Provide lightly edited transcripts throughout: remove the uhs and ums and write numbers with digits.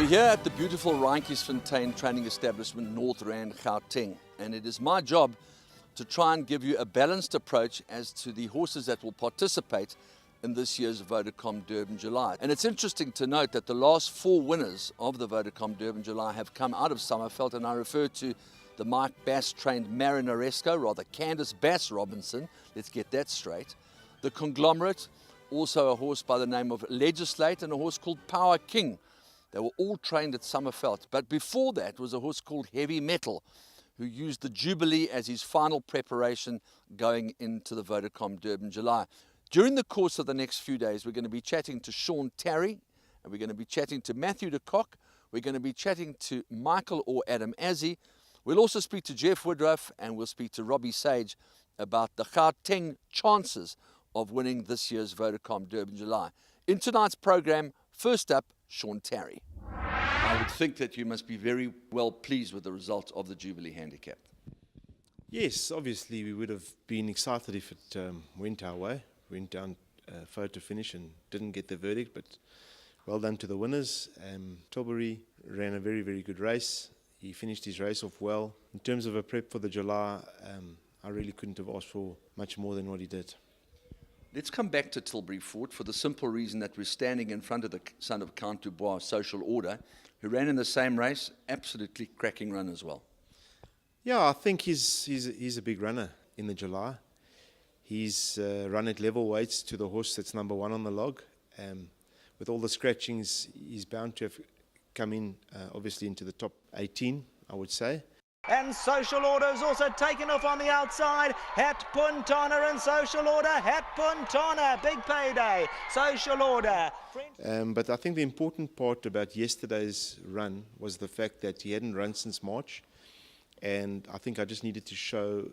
We're here at the beautiful Randjiesfontein training establishment, North Rand, Gauteng, and it is my job to try and give you a balanced approach as to the horses that will participate in this year's Vodacom Durban July. And it's interesting to note that the last 4 winners of the Vodacom Durban July have come out of Summerveld, and I refer to the Mike Bass trained Marinaresco, rather Candice Bass Robinson, let's get that straight, the Conglomerate, also a horse by the name of Legislate, and a horse called Power King. They were all trained at Summerveld. But before that was a horse called Heavy Metal, who used the Jubilee as his final preparation going into the Vodacom Durban July. During the course of the next few days, we're going to be chatting to Sean Tarry, and we're going to be chatting to Matthew de Kock, we're going to be chatting to Michael or Adam Azzi. We'll also speak to Jeff Woodruff, and we'll speak to Robbie Sage about the Gauteng chances of winning this year's Vodacom Durban July. In tonight's program, first up, Sean Tarry. I would think that you must be very well pleased with the result of the Jubilee Handicap. Yes, obviously we would have been excited if it went our way. Went down photo finish and didn't get the verdict, but well done to the winners. Tilbury ran a very, very good race. He finished his race off well. In terms of a prep for the July, I really couldn't have asked for much more than what he did. Let's come back to Tilbury Fort for the simple reason that we're standing in front of the son of Count Dubois, Social Order, who ran in the same race, absolutely cracking run as well. Yeah, I think he's a big runner in the July. He's run at level weights to the horse that's number 1 on the log. With all the scratchings, he's bound to have come in, obviously, into the top 18, I would say. And Social Order is also taken off on the outside. Het Puntana and Social Order. Het Puntana, big payday. Social Order. But I think the important part about yesterday's run was the fact that he hadn't run since March. And I think I just needed to show,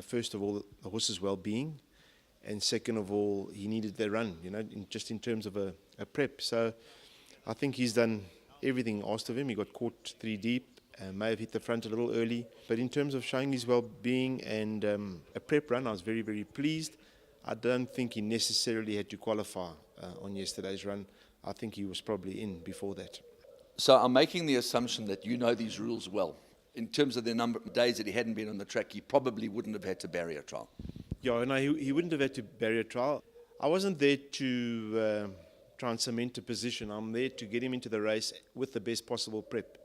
first of all, the horse's well-being. And second of all, he needed the run, just in terms of a prep. So I think he's done everything asked of him. He got caught 3 deep. May have hit the front a little early, but in terms of showing his well-being and a prep run, I was very, very pleased. I don't think he necessarily had to qualify on yesterday's run. I think he was probably in before that. So I'm making the assumption that you know these rules well. In terms of the number of days that he hadn't been on the track, he probably wouldn't have had to barrier trial. Yeah, no, he wouldn't have had to barrier trial. I wasn't there to try and cement a position. I'm there to get him into the race with the best possible prep.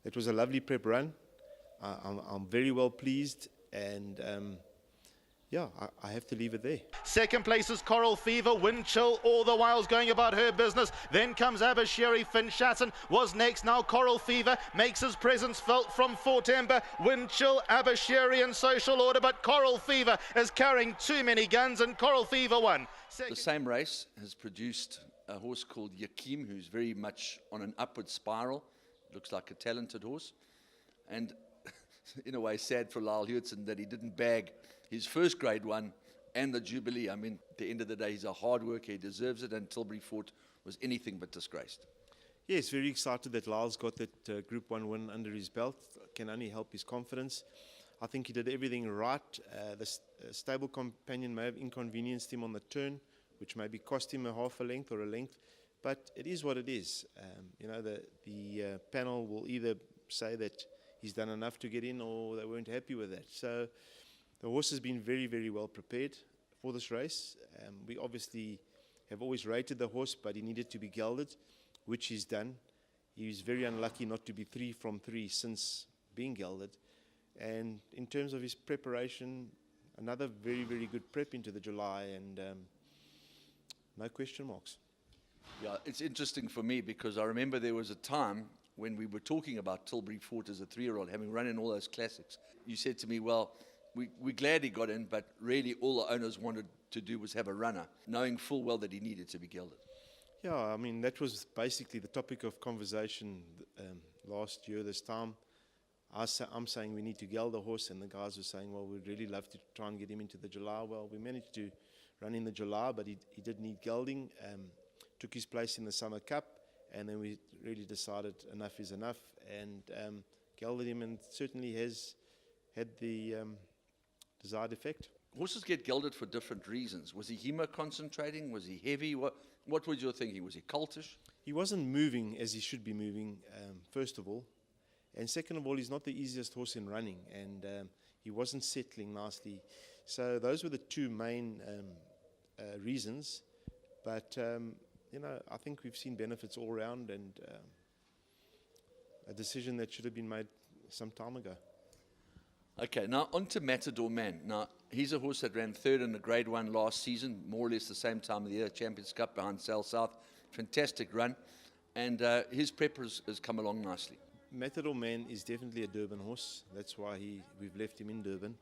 It was a lovely prep run. I'm very well pleased, and yeah, I have to leave it there. Second place is Coral Fever. Wind Chill all the while's going about her business. Then comes Abashiri. Finschatten was next. Now Coral Fever makes his presence felt from Fort Ember. Wind Chill, Abashiri and Social Order, but Coral Fever is carrying too many guns, and Coral Fever won. The same race has produced a horse called Yakim, who's very much on an upward spiral. Looks like a talented horse, and in a way sad for Lyle Hewitson that he didn't bag his first grade 1 and the Jubilee. I mean, at the end of the day, he's a hard worker, he deserves it, and Tilbury Fort was anything but disgraced. Yes, very excited that Lyle's got that Group 1 win under his belt. Can only help his confidence. I think he did everything right. The stable companion may have inconvenienced him on the turn, which maybe cost him a half a length or a length. But it is what it is. The panel will either say that he's done enough to get in, or they weren't happy with that. So the horse has been very, very well prepared for this race. We obviously have always rated the horse, but he needed to be gelded, which he's done. He was very unlucky not to be 3 from 3 since being gelded. And in terms of his preparation, another very, very good prep into the July, and no question marks. Yeah, it's interesting for me because I remember there was a time when we were talking about Tilbury Fort as a 3-year-old, having run in all those classics. You said to me, well, we're glad he got in, but really all the owners wanted to do was have a runner, knowing full well that he needed to be gelded. Yeah, I mean, that was basically the topic of conversation last year, this time. I'm saying we need to geld the horse, and the guys were saying, well, we'd really love to try and get him into the July. Well, we managed to run in the July, but he did need gelding. Took his place in the Summer Cup, and then we really decided enough is enough, and gelded him, and certainly has had the desired effect. horses get gelded for different reasons. Was he hemo-concentrating? Was he heavy? What was your thinking? Was he coltish? He wasn't moving as he should be moving, first of all. And second of all, he's not the easiest horse in running, and he wasn't settling nicely. So those were the two main reasons. But, I think we've seen benefits all round, and a decision that should have been made some time ago. Okay, now on to Matador Man. Now, he's a horse that ran third in the Grade 1 last season, more or less the same time of the year, Champions Cup behind Sale South. Fantastic run, and his prep has come along nicely. Matador Man is definitely a Durban horse. That's why we've left him in Durban.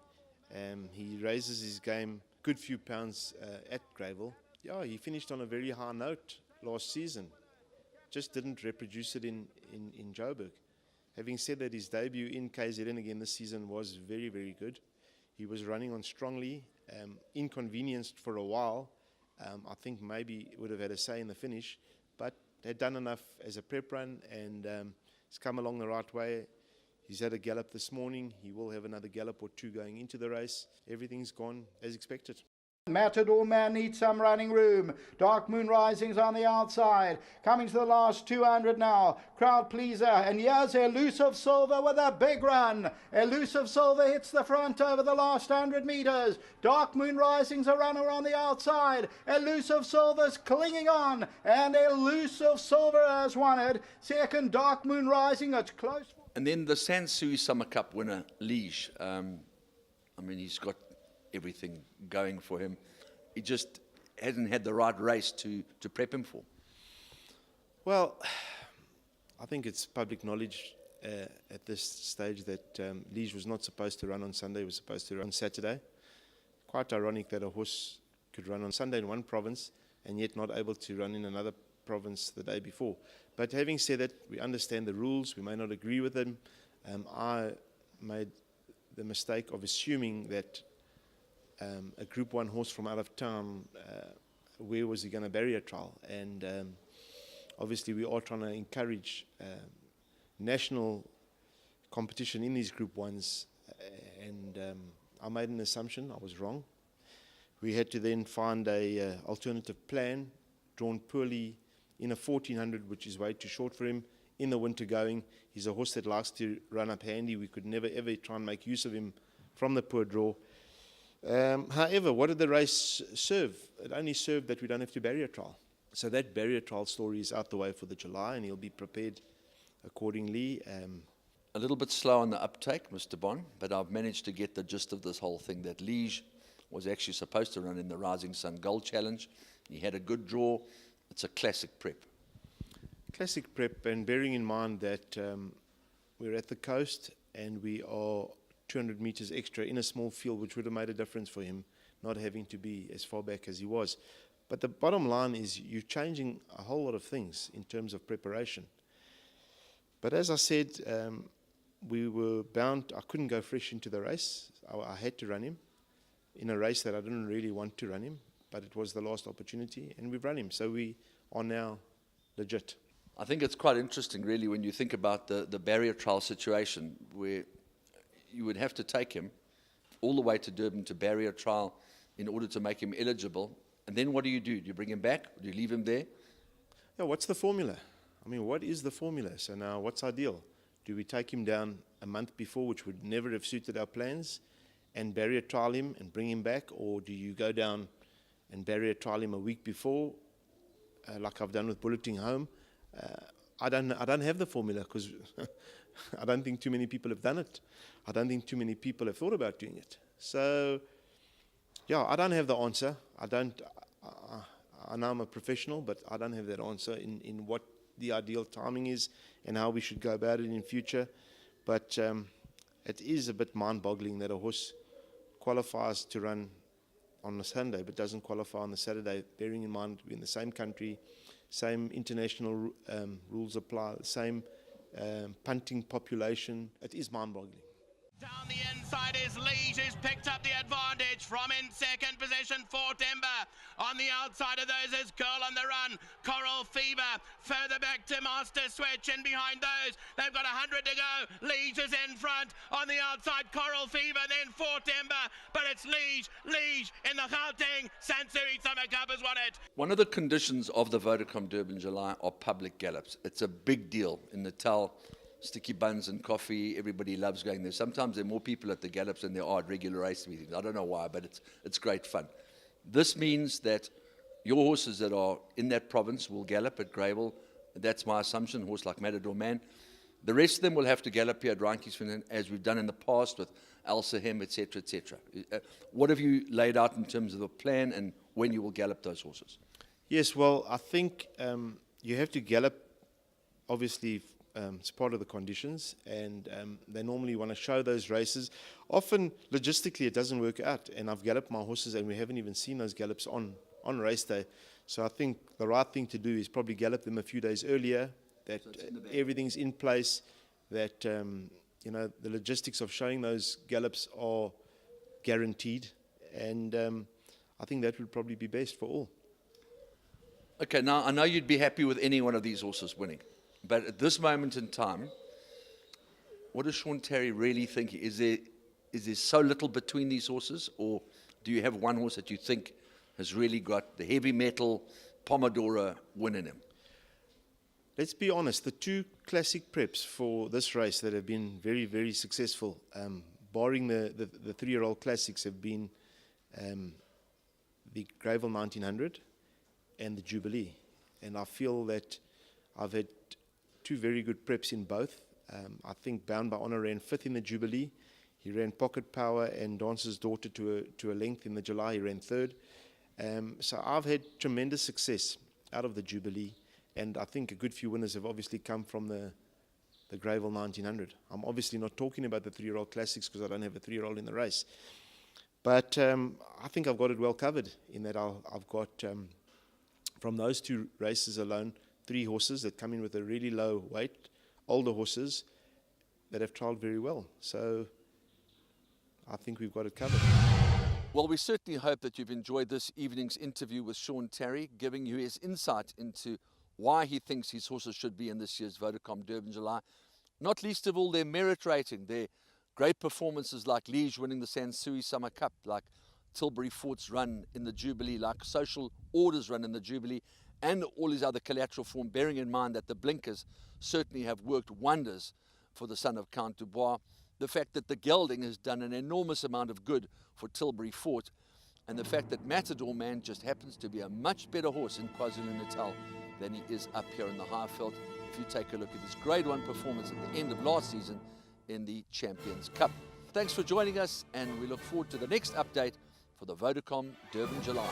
He raises his game good few pounds at Greyville. Yeah, he finished on a very high note last season. Just didn't reproduce it in Joburg. Having said that, his debut in KZN again this season was very, very good. He was running on strongly, inconvenienced for a while. I think maybe would have had a say in the finish, but had done enough as a prep run, and it's come along the right way. He's had a gallop this morning. He will have another gallop or two going into the race. Everything's gone as expected. Matador Man needs some running room. Dark Moon Rising's on the outside. Coming to the last 200 now. Crowd pleaser. And here's Elusive Silver with a big run. Elusive Silver hits the front over the last 100 meters. Dark Moon Rising's a runner on the outside. Elusive Silver's clinging on. And Elusive Silver has won it. Second, Dark Moon Rising. It's close. And then the Sansui Summer Cup winner, Liege. He's got everything going for him. He just hasn't had the right race to prep him for. Well, I think it's public knowledge at this stage that Liege was not supposed to run on Sunday. He was supposed to run on Saturday. Quite ironic that a horse could run on Sunday in one province and yet not able to run in another province the day before. But having said that, we understand the rules. We may not agree with them. I made the mistake of assuming that a Group 1 horse from out of town, where was he going to barrier trial? And obviously we are trying to encourage national competition in these Group 1s, and I made an assumption. I was wrong. We had to then find a alternative plan, drawn poorly in a 1400, which is way too short for him, in the winter going. He's a horse that likes to run up handy. We could never ever try and make use of him from the poor draw. However, what did the race serve? It only served that we don't have to barrier trial. So that barrier trial story is out the way for the July, and he'll be prepared accordingly. A little bit slow on the uptake, Mr. Bond, but I've managed to get the gist of this whole thing, that Liege was actually supposed to run in the Rising Sun Gold Challenge. He had a good draw. It's a classic prep. Classic prep, and bearing in mind that we're at the coast and we are 200 meters extra in a small field, which would have made a difference for him, not having to be as far back as he was. But the bottom line is you're changing a whole lot of things in terms of preparation. But as I said, we were bound. I couldn't go fresh into the race. I had to run him in a race that I didn't really want to run him, but it was the last opportunity, and we've run him. So we are now legit. I think it's quite interesting, really, when you think about the barrier trial situation, where you would have to take him all the way to Durban to barrier trial in order to make him eligible. And then what do? Do you bring him back? Do you leave him there? Yeah, what's the formula? I mean, what is the formula? So now what's ideal? Do we take him down a month before, which would never have suited our plans, and barrier trial him and bring him back? Or do you go down and barrier trial him a week before, like I've done with bulleting home? I don't have the formula, because I don't think too many people have done it. I don't think too many people have thought about doing it. So, yeah, I don't have the answer. I know I'm a professional, but I don't have that answer in what the ideal timing is and how we should go about it in future. But it is a bit mind-boggling that a horse qualifies to run on a Sunday but doesn't qualify on the Saturday, bearing in mind we're in the same country, same international rules apply, the same punting population. It is mind-boggling. Down the inside is Liege, who's picked up the advantage from in second position for Timber. On the outside of those is Girl on the Run, Coral Fever, further back to Master Switch, and behind those, they've got 100 to go. Liege is in front. On the outside, Coral Fever, then Fort Ember, but it's Liege in the Gauteng Sansui Summer Cup has won it. One of the conditions of the Vodacom Durban July are public gallops. It's a big deal in Natal. Sticky buns and coffee, everybody loves going there. Sometimes there are more people at the gallops than there are at regular race meetings. I don't know why, but it's great fun. This means that your horses that are in that province will gallop at Greyville. That's my assumption, a horse like Matador Man. The rest of them will have to gallop here at Randkiesfontein, as we've done in the past with Al Sahem, etc., etc. What have you laid out in terms of the plan and when you will gallop those horses? Yes, well, I think you have to gallop, obviously, it's part of the conditions, and they normally want to show those races. Often, logistically, it doesn't work out, and I've galloped my horses, and we haven't even seen those gallops on race day. So I think the right thing to do is probably gallop them a few days earlier, that everything's in place, that the logistics of showing those gallops are guaranteed, and I think that would probably be best for all. Okay, now I know you'd be happy with any one of these horses winning. But at this moment in time, what does Sean Terry really think? Is there so little between these horses, or do you have one horse that you think has really got the heavy metal Pomodoro win in him? Let's be honest, the two classic preps for this race that have been very, very successful, barring the 3-year-old classics, have been the Greyville 1900 and the Jubilee. And I feel that I've had two very good preps in both. I think Bound by Honor ran 5th in the Jubilee. He ran Pocket Power and Dancer's Daughter to a length in the July. He ran 3rd. So I've had tremendous success out of the Jubilee, and I think a good few winners have obviously come from the Greyville 1900. I'm obviously not talking about the 3-year-old classics because I don't have a 3-year-old in the race. But I think I've got it well covered in that I've got, from those two races alone, 3 horses that come in with a really low weight, older horses that have trialled very well. So I think we've got it covered. Well, we certainly hope that you've enjoyed this evening's interview with Sean Terry, giving you his insight into why he thinks his horses should be in this year's Vodacom Durban July. Not least of all their merit rating, their great performances like Liege winning the Sansui Summer Cup, like Tilbury Fort's run in the Jubilee, like Social Order's run in the Jubilee, and all his other collateral form, bearing in mind that the blinkers certainly have worked wonders for the son of Count Dubois. The fact that the gelding has done an enormous amount of good for Tilbury Fort, and the fact that Matador Man just happens to be a much better horse in KwaZulu-Natal than he is up here in the Highveld. If you take a look at his Grade 1 performance at the end of last season in the Champions Cup. Thanks for joining us, and we look forward to the next update for the Vodacom Durban July.